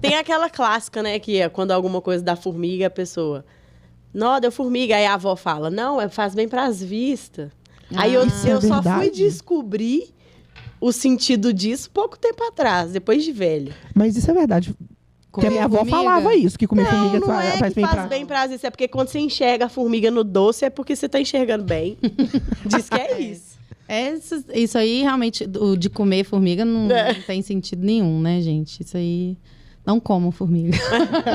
Tem aquela clássica, né, que é quando alguma coisa dá formiga, a pessoa... Não, deu formiga. Aí a avó fala, não, faz bem pras vistas. Aí eu só fui descobrir o sentido disso pouco tempo atrás, depois de velho. Mas isso é verdade. Porque a minha avó falava isso, que comer formiga faz bem faz bem pra isso. É porque quando você enxerga a formiga no doce, é porque você tá enxergando bem. Diz que é isso. Isso aí, realmente, de comer formiga não tem sentido nenhum, né, gente? Isso aí... Não comam formiga.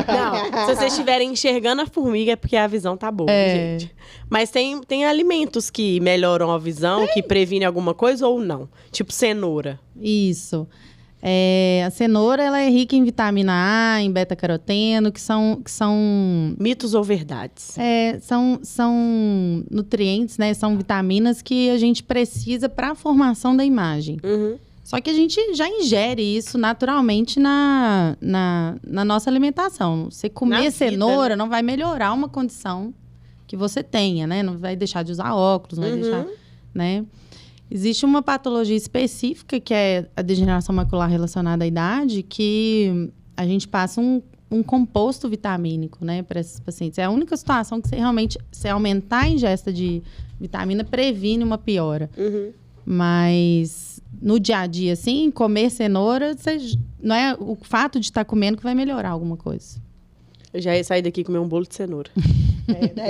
Não, se vocês estiverem enxergando a formiga é porque a visão tá boa, gente. Mas tem alimentos que melhoram a visão, que previnem alguma coisa ou não. Tipo cenoura. Isso. A cenoura, ela é rica em vitamina A, em beta-caroteno, que são... Mitos ou verdades? São nutrientes, né? São vitaminas que a gente precisa para a formação da imagem. Só que a gente já ingere isso naturalmente na nossa alimentação. Você comer cenoura, né? Não vai melhorar uma condição que você tenha, né? Não vai deixar de usar óculos, não vai deixar, né? Existe uma patologia específica, que é a degeneração macular relacionada à idade, que a gente passa um composto vitamínico, né, para esses pacientes. É a única situação que você aumentar a ingesta de vitamina, previne uma piora. Mas no dia a dia, assim, comer cenoura, não é o fato de estar comendo que vai melhorar alguma coisa. Eu já ia sair daqui e comer um bolo de cenoura.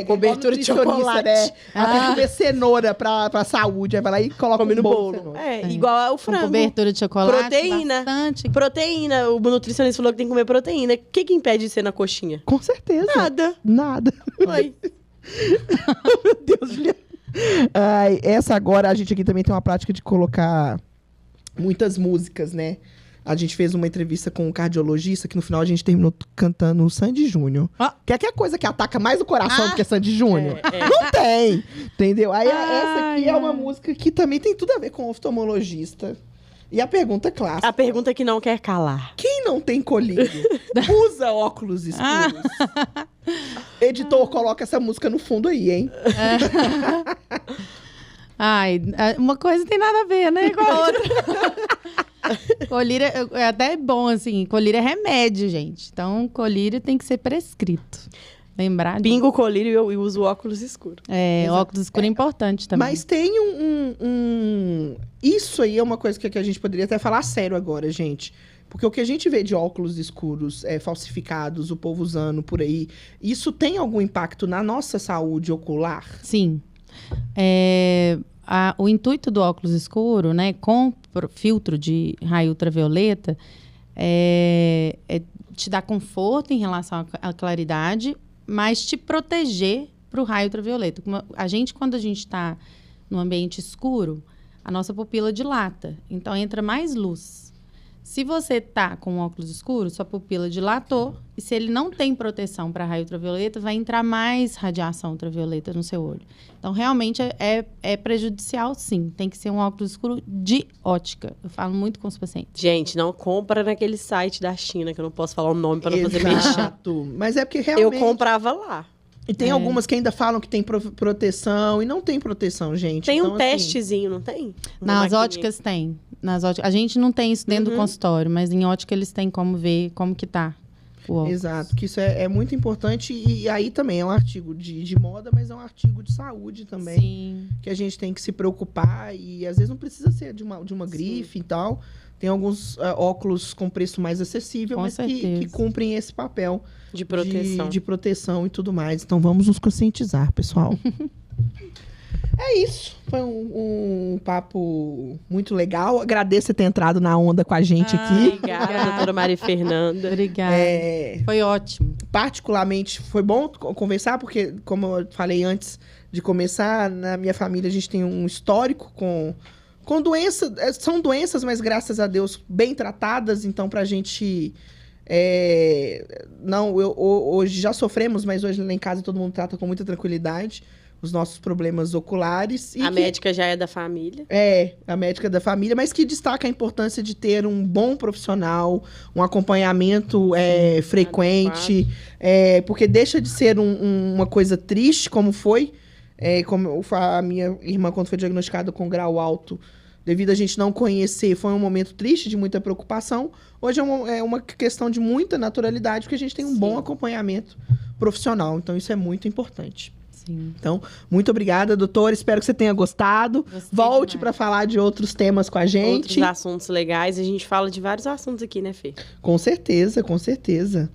Cobertura de chocolate. Né? Tem que comer cenoura pra saúde. Aí vai lá e coloca no bolo. Igual ao frango. Cobertura de chocolate. Proteína. Bastante. Proteína. O nutricionista falou que tem que comer proteína. O que impede de ser na coxinha? Com certeza. Nada. Oi. Meu Deus, Juliana. Essa agora, a gente aqui também tem uma prática de colocar muitas músicas, né? A gente fez uma entrevista com um cardiologista que no final a gente terminou cantando Sandy Júnior. Que é aquela coisa que ataca mais o coração do que Sandy Júnior. Não tem, entendeu? Aí essa aqui é uma música que também tem tudo a ver com oftalmologista. E a pergunta clássica. A pergunta que não quer calar. Quem não tem colírio usa óculos escuros? Editor, coloca essa música no fundo aí, hein? Ai, uma coisa tem nada a ver, né? Com a outra. Colírio é até bom, assim. Colírio é remédio, gente. Então, colírio tem que ser prescrito. Lembrar? Pingo colírio e uso óculos escuros. Óculos escuros é importante também. Mas tem Isso aí é uma coisa que a gente poderia até falar sério agora, gente. Porque o que a gente vê de óculos escuros falsificados, o povo usando por aí, isso tem algum impacto na nossa saúde ocular? Sim. O intuito do óculos escuro, né, com filtro de raio ultravioleta, é te dar conforto em relação à claridade, mas te proteger para o raio ultravioleta. Quando a gente está no ambiente escuro, a nossa pupila dilata, então entra mais luz. Se você tá com um óculos escuro, sua pupila dilatou, e se ele não tem proteção para raio ultravioleta, vai entrar mais radiação ultravioleta no seu olho. Então, realmente, é prejudicial, sim. Tem que ser um óculos escuro de ótica. Eu falo muito com os pacientes. Gente, não compra naquele site da China, que eu não posso falar o nome para não fazer mexer. Exato. Mas é porque realmente... Eu comprava lá. E tem algumas que ainda falam que tem proteção e não tem proteção, gente. Tem então, um testezinho, não tem? Nas óticas tem. A gente não tem isso dentro do consultório, mas em ótica eles têm como ver como que tá o óculos. Exato, que isso é muito importante. E aí também é um artigo de moda, mas é um artigo de saúde também. Sim. Que a gente tem que se preocupar. E às vezes não precisa ser de uma grife e tal. Tem alguns óculos com preço mais acessível, mas que cumprem esse papel de proteção. De proteção e tudo mais. Então vamos nos conscientizar, pessoal. É isso. Foi um papo muito legal. Agradeço você ter entrado na onda com a gente aqui. Obrigada, doutora Maria Fernanda. Obrigada. Foi ótimo. Particularmente, foi bom conversar, porque, como eu falei antes de começar, na minha família a gente tem um histórico com doenças. São doenças, mas graças a Deus, bem tratadas. Então, pra gente... hoje já sofremos, mas hoje lá em casa todo mundo trata com muita tranquilidade os nossos problemas oculares. A médica já é da família. A médica da família, mas que destaca a importância de ter um bom profissional, um acompanhamento frequente, porque deixa de ser uma coisa triste, como foi, como a minha irmã, quando foi diagnosticada com grau alto, devido a gente não conhecer, foi um momento triste, de muita preocupação. Hoje é uma questão de muita naturalidade, porque a gente tem um bom acompanhamento profissional. Então, isso é muito importante. Sim. Então, muito obrigada, doutora. Espero que você tenha gostado. Gostei Volte para falar de outros temas com a gente. Outros assuntos legais. A gente fala de vários assuntos aqui, né, Fê? Com certeza, com certeza.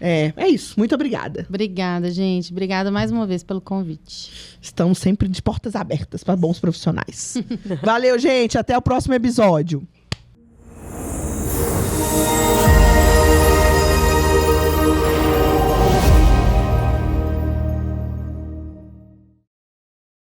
É isso. Muito obrigada. Obrigada, gente. Obrigada mais uma vez pelo convite. Estamos sempre de portas abertas para bons profissionais. Valeu, gente. Até o próximo episódio.